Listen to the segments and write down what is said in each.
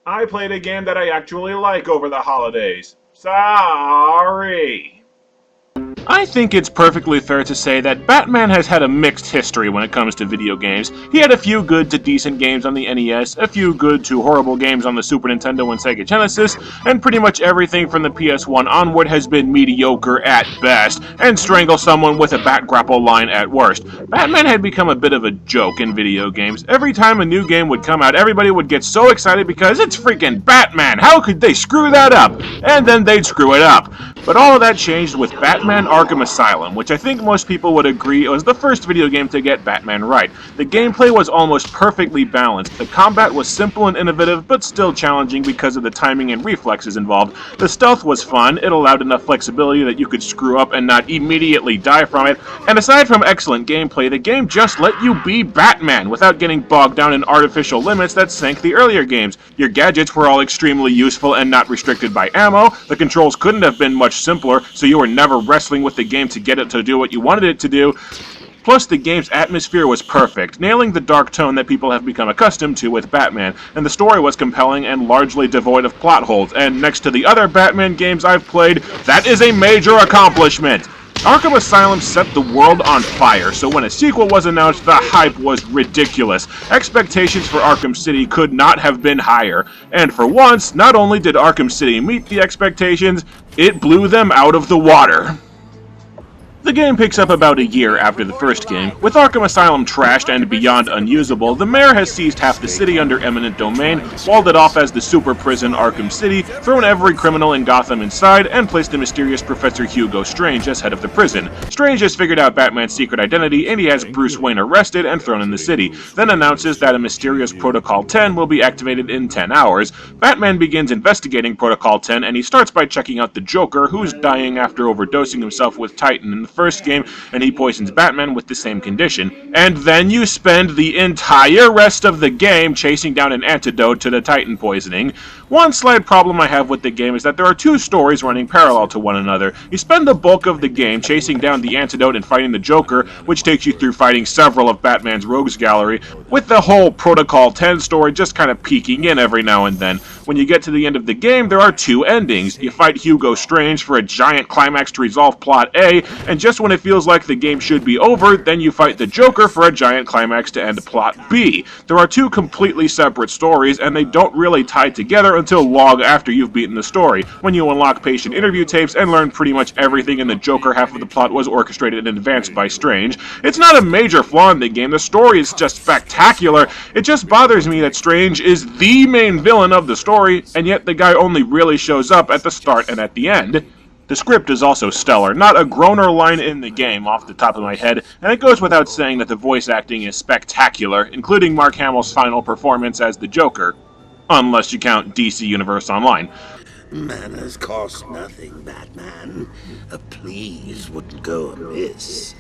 I played a game that I actually like over the holidays. Sorry. I think it's perfectly fair to say that Batman has had a mixed history when it comes to video games. He had a few good to decent games on the NES, a few good to horrible games on the Super Nintendo and Sega Genesis, and pretty much everything from the PS1 onward has been mediocre at best, and strangle someone with a bat grapple line at worst. Batman had become a bit of a joke in video games. Every time a new game would come out, everybody would get so excited because it's freaking Batman! How could they screw that up? And then they'd screw it up. But all of that changed with Batman Arkham Asylum, which I think most people would agree was the first video game to get Batman right. The gameplay was almost perfectly balanced. The combat was simple and innovative, but still challenging because of the timing and reflexes involved. The stealth was fun, it allowed enough flexibility that you could screw up and not immediately die from it, and aside from excellent gameplay, the game just let you be Batman without getting bogged down in artificial limits that sank the earlier games. Your gadgets were all extremely useful and not restricted by ammo, the controls couldn't have been much simpler, so you were never wrestling with the game to get it to do what you wanted it to do. Plus, the game's atmosphere was perfect, nailing the dark tone that people have become accustomed to with Batman, and the story was compelling and largely devoid of plot holes, and next to the other Batman games I've played, that is a major accomplishment! Arkham Asylum set the world on fire, so when a sequel was announced, the hype was ridiculous. Expectations for Arkham City could not have been higher. And for once, not only did Arkham City meet the expectations, it blew them out of the water. The game picks up about a year after the first game. With Arkham Asylum trashed and beyond unusable, the mayor has seized half the city under eminent domain, walled it off as the super prison Arkham City, thrown every criminal in Gotham inside, and placed the mysterious Professor Hugo Strange as head of the prison. Strange has figured out Batman's secret identity, and he has Bruce Wayne arrested and thrown in the city, then announces that a mysterious Protocol 10 will be activated in 10 hours. Batman begins investigating Protocol 10, and he starts by checking out the Joker, who's dying after overdosing himself with Titan in the first game, and he poisons Batman with the same condition. And then you spend the entire rest of the game chasing down an antidote to the Titan poisoning. One slight problem I have with the game is that there are two stories running parallel to one another. You spend the bulk of the game chasing down the antidote and fighting the Joker, which takes you through fighting several of Batman's rogues gallery, with the whole Protocol 10 story just kind of peeking in every now and then. When you get to the end of the game, there are two endings. You fight Hugo Strange for a giant climax to resolve Plot A, and just when it feels like the game should be over, then you fight the Joker for a giant climax to end Plot B. There are two completely separate stories, and they don't really tie together until long after you've beaten the story, when you unlock patient interview tapes and learn pretty much everything in the Joker half of the plot was orchestrated in advance by Strange. It's not a major flaw in the game, the story is just spectacular. It just bothers me that Strange is the main villain of the story, and yet the guy only really shows up at the start and at the end. The script is also stellar, not a groaner line in the game off the top of my head, and it goes without saying that the voice acting is spectacular, including Mark Hamill's final performance as the Joker. Unless you count DC Universe Online. Manners cost nothing, Batman. A please wouldn't go amiss.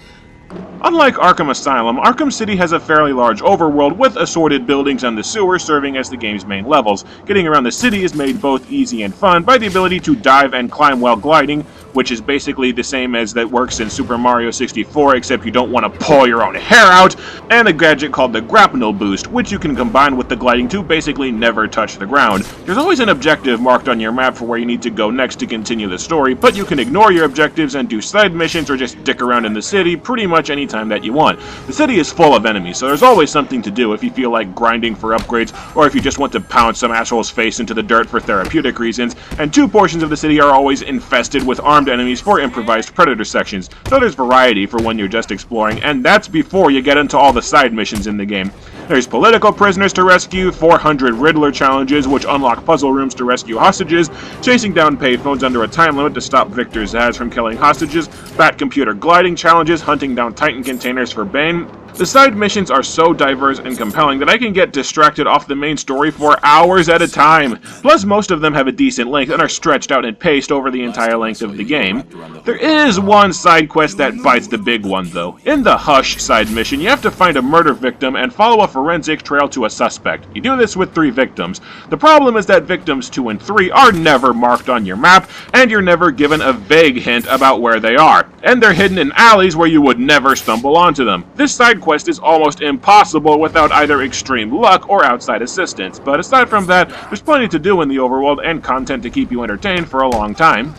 Unlike Arkham Asylum, Arkham City has a fairly large overworld with assorted buildings and the sewer serving as the game's main levels. Getting around the city is made both easy and fun by the ability to dive and climb while gliding, which is basically the same as that works in Super Mario 64, except you don't want to pull your own hair out, and a gadget called the Grapnel Boost, which you can combine with the gliding to basically never touch the ground. There's always an objective marked on your map for where you need to go next to continue the story, but you can ignore your objectives and do side missions or just dick around in the city pretty much anytime that you want. The city is full of enemies, so there's always something to do if you feel like grinding for upgrades, or if you just want to pound some asshole's face into the dirt for therapeutic reasons, and two portions of the city are always infested with armed enemies for improvised predator sections, so there's variety for when you're just exploring, and that's before you get into all the side missions in the game. There's political prisoners to rescue, 400 Riddler challenges which unlock puzzle rooms to rescue hostages, chasing down payphones under a time limit to stop Victor Zsasz from killing hostages, Bat computer gliding challenges, hunting down Titan containers for Bane. The side missions are so diverse and compelling that I can get distracted off the main story for hours at a time. Plus, most of them have a decent length and are stretched out and paced over the entire length of the game. There is one side quest that bites the big one, though. In the Hush side mission, you have to find a murder victim and follow a forensic trail to a suspect. You do this with 3 victims. The problem is that victims 2 and 3 are never marked on your map, and you're never given a vague hint about where they are. And they're hidden in alleys where you would never stumble onto them. This side quest is almost impossible without either extreme luck or outside assistance, but aside from that, there's plenty to do in the overworld and content to keep you entertained for a long time.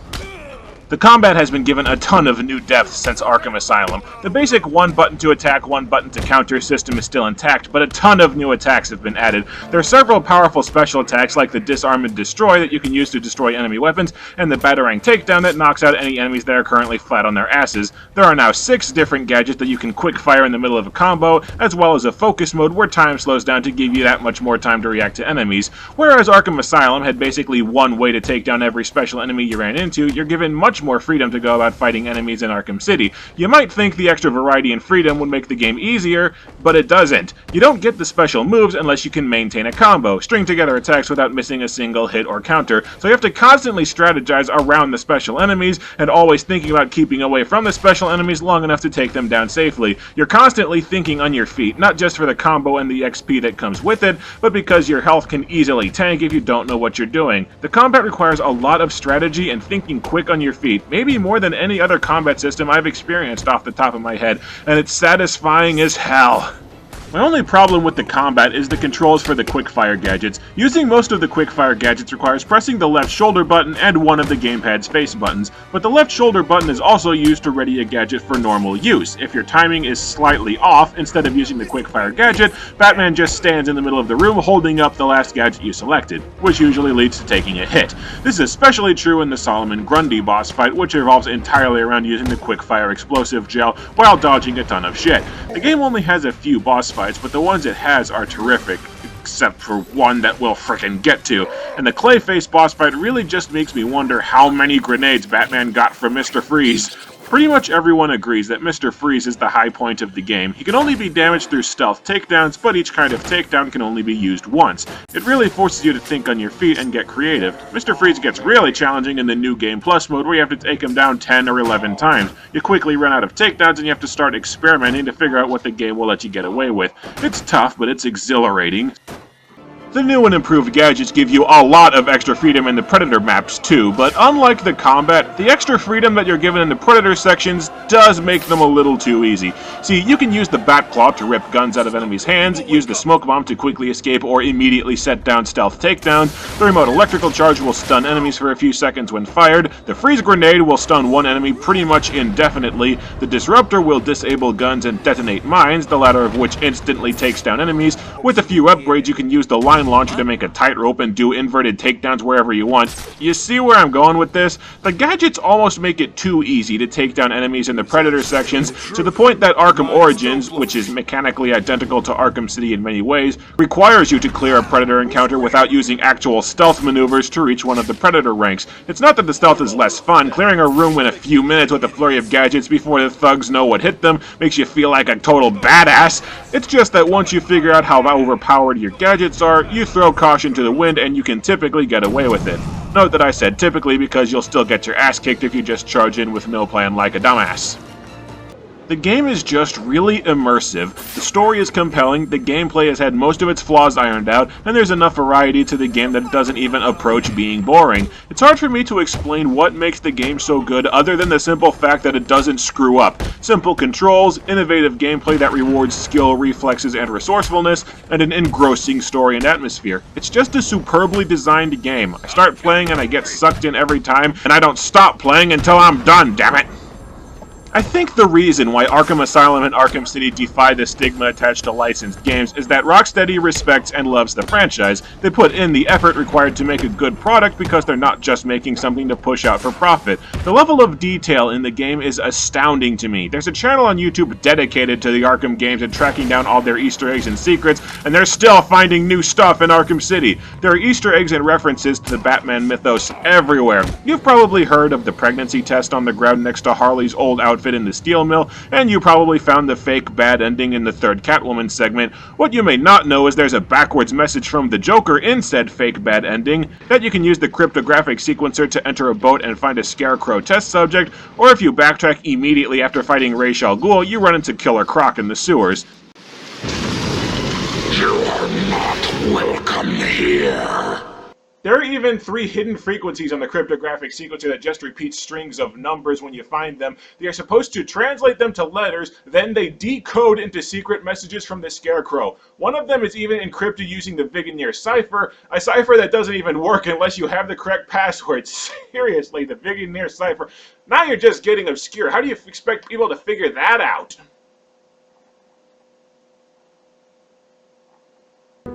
The combat has been given a ton of new depth since Arkham Asylum. The basic one button to attack, one button to counter system is still intact, but a ton of new attacks have been added. There are several powerful special attacks like the Disarm and Destroy that you can use to destroy enemy weapons, and the Batarang Takedown that knocks out any enemies that are currently flat on their asses. There are now 6 different gadgets that you can quick fire in the middle of a combo, as well as a focus mode where time slows down to give you that much more time to react to enemies. Whereas Arkham Asylum had basically one way to take down every special enemy you ran into, you're given much more freedom to go about fighting enemies in Arkham City. You might think the extra variety and freedom would make the game easier, but it doesn't. You don't get the special moves unless you can maintain a combo, string together attacks without missing a single hit or counter, so you have to constantly strategize around the special enemies and always thinking about keeping away from the special enemies long enough to take them down safely. You're constantly thinking on your feet, not just for the combo and the XP that comes with it, but because your health can easily tank if you don't know what you're doing. The combat requires a lot of strategy and thinking quick on your feet, maybe more than any other combat system I've experienced off the top of my head, and it's satisfying as hell. My only problem with the combat is the controls for the quickfire gadgets. Using most of the quickfire gadgets requires pressing the left shoulder button and one of the gamepad's face buttons, but the left shoulder button is also used to ready a gadget for normal use. If your timing is slightly off, instead of using the quickfire gadget, Batman just stands in the middle of the room holding up the last gadget you selected, which usually leads to taking a hit. This is especially true in the Solomon Grundy boss fight, which revolves entirely around using the quickfire explosive gel while dodging a ton of shit. The game only has a few boss fights, but the ones it has are terrific, except for one that we'll frickin' get to. And the Clayface boss fight really just makes me wonder how many grenades Batman got from Mr. Freeze. Pretty much everyone agrees that Mr. Freeze is the high point of the game. He can only be damaged through stealth takedowns, but each kind of takedown can only be used once. It really forces you to think on your feet and get creative. Mr. Freeze gets really challenging in the New Game Plus mode where you have to take him down 10 or 11 times. You quickly run out of takedowns and you have to start experimenting to figure out what the game will let you get away with. It's tough, but it's exhilarating. The new and improved gadgets give you a lot of extra freedom in the Predator maps too, but unlike the combat, the extra freedom that you're given in the Predator sections does make them a little too easy. See, you can use the Bat Claw to rip guns out of enemies' hands, use the Smoke Bomb to quickly escape or immediately set down stealth takedowns, the Remote Electrical Charge will stun enemies for a few seconds when fired, the Freeze Grenade will stun one enemy pretty much indefinitely, the Disruptor will disable guns and detonate mines, the latter of which instantly takes down enemies. With a few upgrades you can use the Line Launcher to make a tightrope and do inverted takedowns wherever you want. You see where I'm going with this? The gadgets almost make it too easy to take down enemies in the Predator sections, to the point that Arkham Origins, which is mechanically identical to Arkham City in many ways, requires you to clear a Predator encounter without using actual stealth maneuvers to reach one of the Predator ranks. It's not that the stealth is less fun. Clearing a room in a few minutes with a flurry of gadgets before the thugs know what hit them makes you feel like a total badass. It's just that once you figure out how overpowered your gadgets are, you throw caution to the wind and you can typically get away with it. Note that I said typically because you'll still get your ass kicked if you just charge in with no plan like a dumbass. The game is just really immersive, the story is compelling, the gameplay has had most of its flaws ironed out, and there's enough variety to the game that it doesn't even approach being boring. It's hard for me to explain what makes the game so good other than the simple fact that it doesn't screw up. Simple controls, innovative gameplay that rewards skill, reflexes, and resourcefulness, and an engrossing story and atmosphere. It's just a superbly designed game. I start playing and I get sucked in every time, and I don't stop playing until I'm done, damn it! I think the reason why Arkham Asylum and Arkham City defy the stigma attached to licensed games is that Rocksteady respects and loves the franchise. They put in the effort required to make a good product because they're not just making something to push out for profit. The level of detail in the game is astounding to me. There's a channel on YouTube dedicated to the Arkham games and tracking down all their Easter eggs and secrets, and they're still finding new stuff in Arkham City. There are Easter eggs and references to the Batman mythos everywhere. You've probably heard of the pregnancy test on the ground next to Harley's old outfit in the steel mill, and you probably found the fake bad ending in the third Catwoman segment. What you may not know is there's a backwards message from the Joker in said fake bad ending, that you can use the cryptographic sequencer to enter a boat and find a Scarecrow test subject, or if you backtrack immediately after fighting Ra's al Ghul, you run into Killer Croc in the sewers. You are not welcome here. There are even 3 hidden frequencies on the cryptographic sequencer that just repeats strings of numbers when you find them. They are supposed to translate them to letters, then they decode into secret messages from the Scarecrow. One of them is even encrypted using the Vigenère cipher, a cipher that doesn't even work unless you have the correct password. Seriously, the Vigenère cipher. Now you're just getting obscure. How do you expect people to figure that out?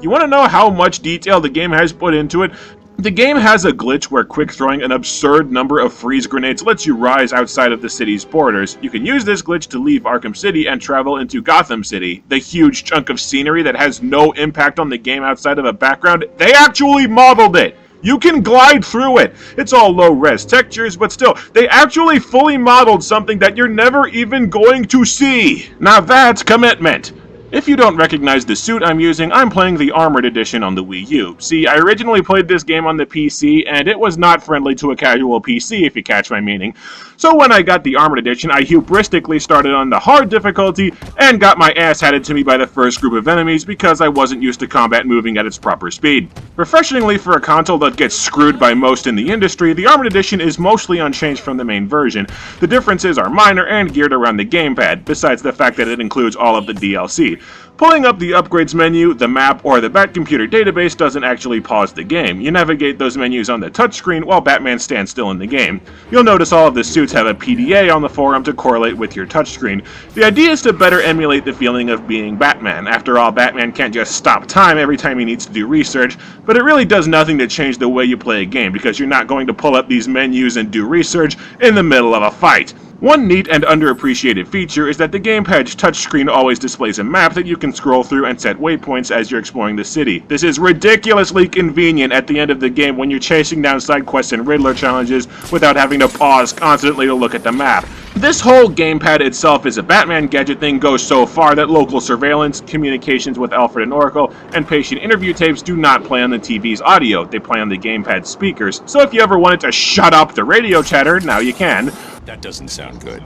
You want to know how much detail the game has put into it? The game has a glitch where quick throwing an absurd number of freeze grenades lets you rise outside of the city's borders. You can use this glitch to leave Arkham City and travel into Gotham City. The huge chunk of scenery that has no impact on the game outside of a background, they actually modeled it! You can glide through it! It's all low-res textures, but still, they actually fully modeled something that you're never even going to see! Now that's commitment! If you don't recognize the suit I'm using, I'm playing the Armored Edition on the Wii U. See, I originally played this game on the PC, and it was not friendly to a casual PC, if you catch my meaning. So when I got the Armored Edition, I hubristically started on the hard difficulty, and got my ass handed to me by the first group of enemies because I wasn't used to combat moving at its proper speed. Refreshingly for a console that gets screwed by most in the industry, the Armored Edition is mostly unchanged from the main version. The differences are minor and geared around the gamepad, besides the fact that it includes all of the DLC. Pulling up the upgrades menu, the map, or the Batcomputer database doesn't actually pause the game. You navigate those menus on the touchscreen while Batman stands still in the game. You'll notice all of the suits have a PDA on the forum to correlate with your touchscreen. The idea is to better emulate the feeling of being Batman. After all, Batman can't just stop time every time he needs to do research, but it really does nothing to change the way you play a game, because you're not going to pull up these menus and do research in the middle of a fight. One neat and underappreciated feature is that the gamepad's touchscreen always displays a map that you can scroll through and set waypoints as you're exploring the city. This is ridiculously convenient at the end of the game when you're chasing down side quests and Riddler challenges without having to pause constantly to look at the map. This whole gamepad itself is a Batman gadget thing goes so far that local surveillance, communications with Alfred and Oracle, and patient interview tapes do not play on the TV's audio, they play on the gamepad speakers. So if you ever wanted to shut up the radio chatter, now you can. That doesn't sound good.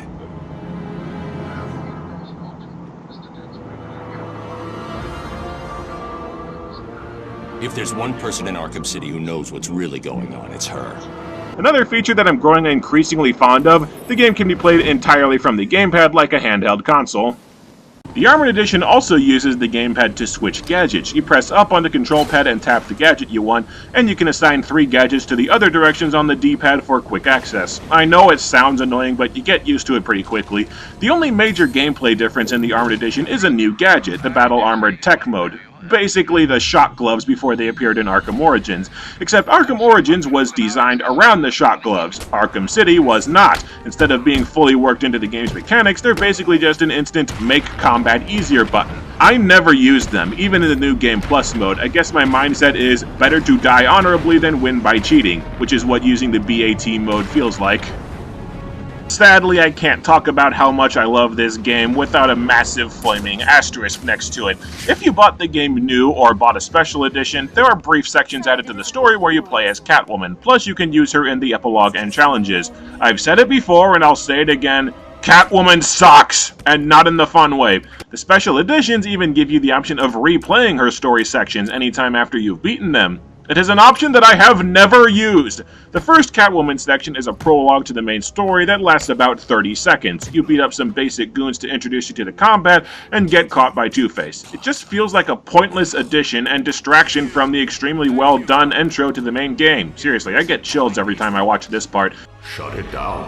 If there's one person in Arkham City who knows what's really going on, it's her. Another feature that I'm growing increasingly fond of, the game can be played entirely from the gamepad like a handheld console. The Armored Edition also uses the gamepad to switch gadgets. You press up on the control pad and tap the gadget you want, and you can assign 3 gadgets to the other directions on the D-pad for quick access. I know it sounds annoying, but you get used to it pretty quickly. The only major gameplay difference in the Armored Edition is a new gadget, the Battle Armored Tech mode. Basically the shock gloves before they appeared in Arkham Origins. Except Arkham Origins was designed around the shock gloves. Arkham City was not. Instead of being fully worked into the game's mechanics, they're basically just an instant make combat easier button. I never used them, even in the new Game Plus mode. I guess my mindset is better to die honorably than win by cheating, which is what using the BAT mode feels like. Sadly, I can't talk about how much I love this game without a massive flaming asterisk next to it. If you bought the game new or bought a special edition, there are brief sections added to the story where you play as Catwoman, plus you can use her in the epilogue and challenges. I've said it before and I'll say it again, Catwoman sucks! And not in the fun way. The special editions even give you the option of replaying her story sections anytime after you've beaten them. It is an option that I have never used. The first Catwoman section is a prologue to the main story that lasts about 30 seconds. You beat up some basic goons to introduce you to the combat and get caught by Two-Face. It just feels like a pointless addition and distraction from the extremely well done intro to the main game. Seriously, I get chills every time I watch this part. Shut it down.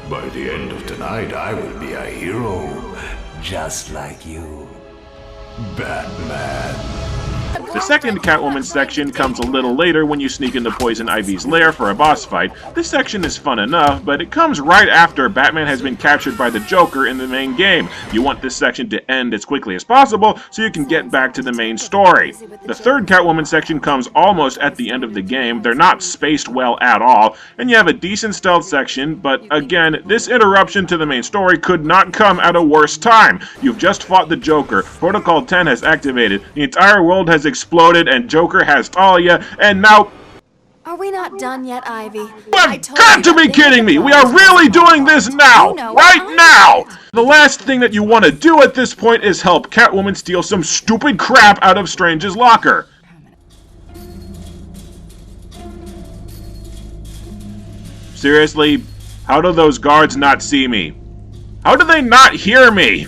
By the end of tonight, I will be a hero, just like you, Batman. The second Catwoman section comes a little later when you sneak into Poison Ivy's lair for a boss fight. This section is fun enough, but it comes right after Batman has been captured by the Joker in the main game. You want this section to end as quickly as possible so you can get back to the main story. The third Catwoman section comes almost at the end of the game. They're not spaced well at all, and you have a decent stealth section, but again, this interruption to the main story could not come at a worse time. You've just fought the Joker, Protocol 10 has activated, the entire world has exploded, and Joker has Talia, and now... Are we not done yet, Ivy? You've got to be kidding me! We are really doing this now! Right now! The last thing that you want to do at this point is help Catwoman steal some stupid crap out of Strange's locker. Seriously? How do those guards not see me? How do they not hear me?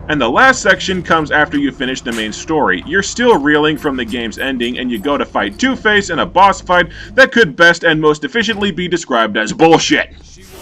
And the last section comes after you finish the main story. You're still reeling from the game's ending, and you go to fight Two-Face in a boss fight that could best and most efficiently be described as bullshit.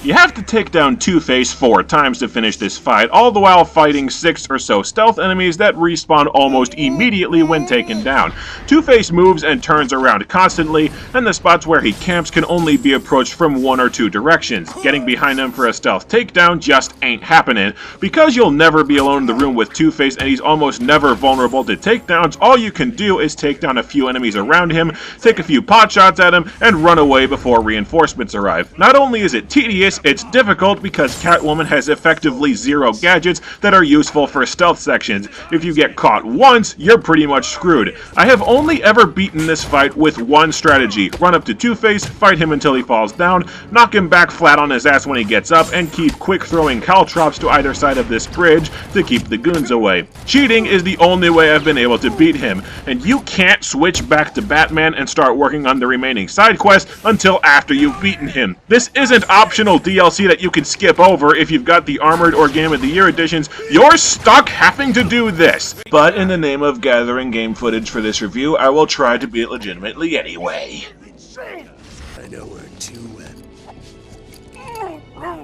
You have to take down Two-Face 4 times to finish this fight, all the while fighting 6 or so stealth enemies that respawn almost immediately when taken down. Two-Face moves and turns around constantly, and the spots where he camps can only be approached from 1 or 2 directions. Getting behind him for a stealth takedown just ain't happening. Because you'll never be alone in the room with Two-Face and he's almost never vulnerable to takedowns, all you can do is take down a few enemies around him, take a few pot shots at him, and run away before reinforcements arrive. Not only is it tedious, it's difficult because Catwoman has effectively 0 gadgets that are useful for stealth sections. If you get caught once, you're pretty much screwed. I have only ever beaten this fight with one strategy: run up to Two-Face, fight him until he falls down, knock him back flat on his ass when he gets up, and keep quick throwing caltrops to either side of this bridge to keep the goons away. Cheating is the only way I've been able to beat him, and you can't switch back to Batman and start working on the remaining side quests until after you've beaten him. This isn't optional DLC that you can skip over if you've got the Armored or Game of the Year editions. You're stuck having to do this. But in the name of gathering game footage for this review, I will try to beat it legitimately anyway. I know where to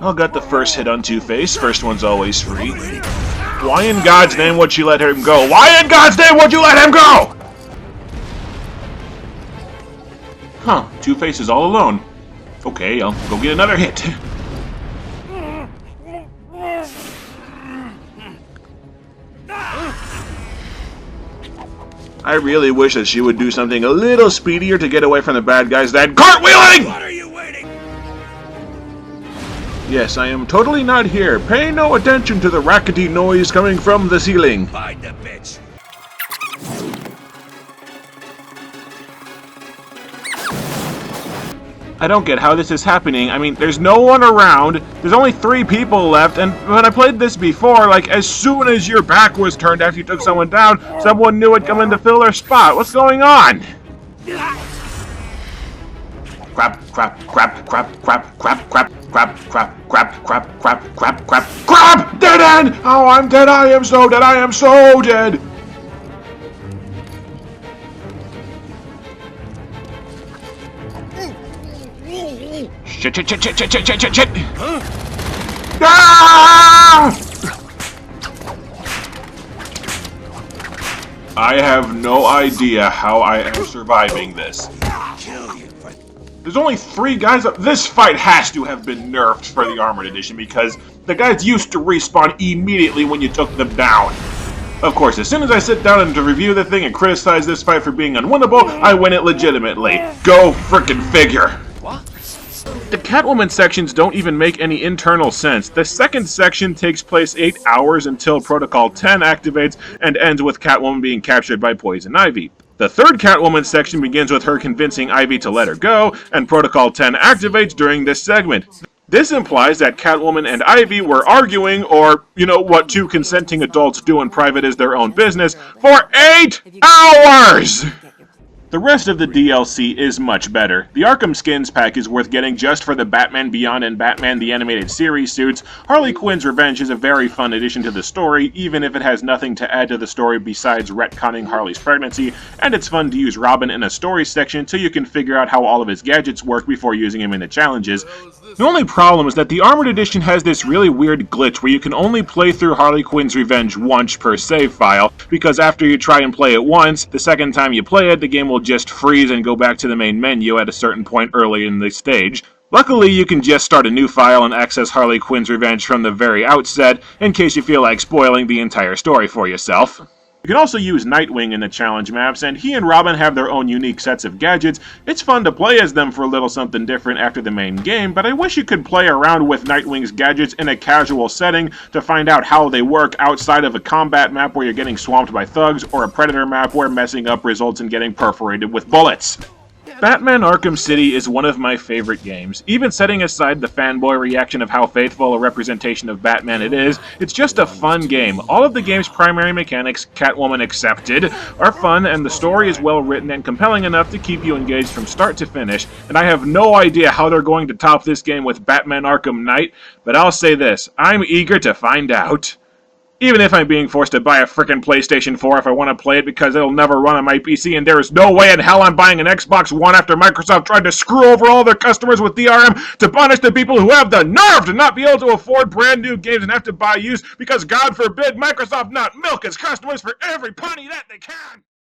I'll get the first hit on Two-Face. First one's always free. Why in God's name would you let him go? Why in God's name would you let him go? Huh, Two-Face is all alone. Okay, I'll go get another hit. I really wish that she would do something a little speedier to get away from the bad guys than cartwheeling! What are you waiting? Yes, I am totally not here. Pay no attention to the rackety noise coming from the ceiling. Find the bitch. I don't get how this is happening. I mean, there's no one around. There's only 3 people left, and when I played this before, like, as soon as your back was turned after you took someone down, someone new would come in to fill their spot. What's going on? Crap, crap, crap, crap, crap, crap, crap, crap, crap, crap, crap, crap, crap, crap, crap! Dead end! Oh, I'm dead. I am so dead. I am so dead. Shit, shit, shit, shit, shit, shit, shit, shit, shit! Ah! I have no idea how I am surviving this. There's only 3 guys up. This fight has to have been nerfed for the Armored Edition because the guys used to respawn immediately when you took them down. Of course, as soon as I sit down and to review the thing and criticize this fight for being unwinnable, I win it legitimately. Go frickin' figure. The Catwoman sections don't even make any internal sense. The second section takes place 8 hours until Protocol 10 activates and ends with Catwoman being captured by Poison Ivy. The third Catwoman section begins with her convincing Ivy to let her go, and Protocol 10 activates during this segment. This implies that Catwoman and Ivy were arguing, or, you know, what 2 consenting adults do in private is their own business, for 8 hours! The rest of the DLC is much better. The Arkham Skins pack is worth getting just for the Batman Beyond and Batman the Animated Series suits. Harley Quinn's Revenge is a very fun addition to the story, even if it has nothing to add to the story besides retconning Harley's pregnancy, and it's fun to use Robin in a story section so you can figure out how all of his gadgets work before using him in the challenges. The only problem is that the Armored Edition has this really weird glitch where you can only play through Harley Quinn's Revenge once per save file, because after you try and play it once, the second time you play it, the game will just freeze and go back to the main menu at a certain point early in the stage. Luckily, you can just start a new file and access Harley Quinn's Revenge from the very outset, in case you feel like spoiling the entire story for yourself. You can also use Nightwing in the challenge maps, and he and Robin have their own unique sets of gadgets. It's fun to play as them for a little something different after the main game, but I wish you could play around with Nightwing's gadgets in a casual setting to find out how they work outside of a combat map where you're getting swamped by thugs, or a Predator map where messing up results in getting perforated with bullets. Batman Arkham City is one of my favorite games. Even setting aside the fanboy reaction of how faithful a representation of Batman it is, it's just a fun game. All of the game's primary mechanics, Catwoman accepted, are fun, and the story is well written and compelling enough to keep you engaged from start to finish, and I have no idea how they're going to top this game with Batman Arkham Knight, but I'll say this, I'm eager to find out. Even if I'm being forced to buy a frickin' PlayStation 4 if I want to play it because it'll never run on my PC, and there is no way in hell I'm buying an Xbox One after Microsoft tried to screw over all their customers with DRM to punish the people who have the nerve to not be able to afford brand new games and have to buy used because, God forbid, Microsoft not milk its customers for every penny that they can!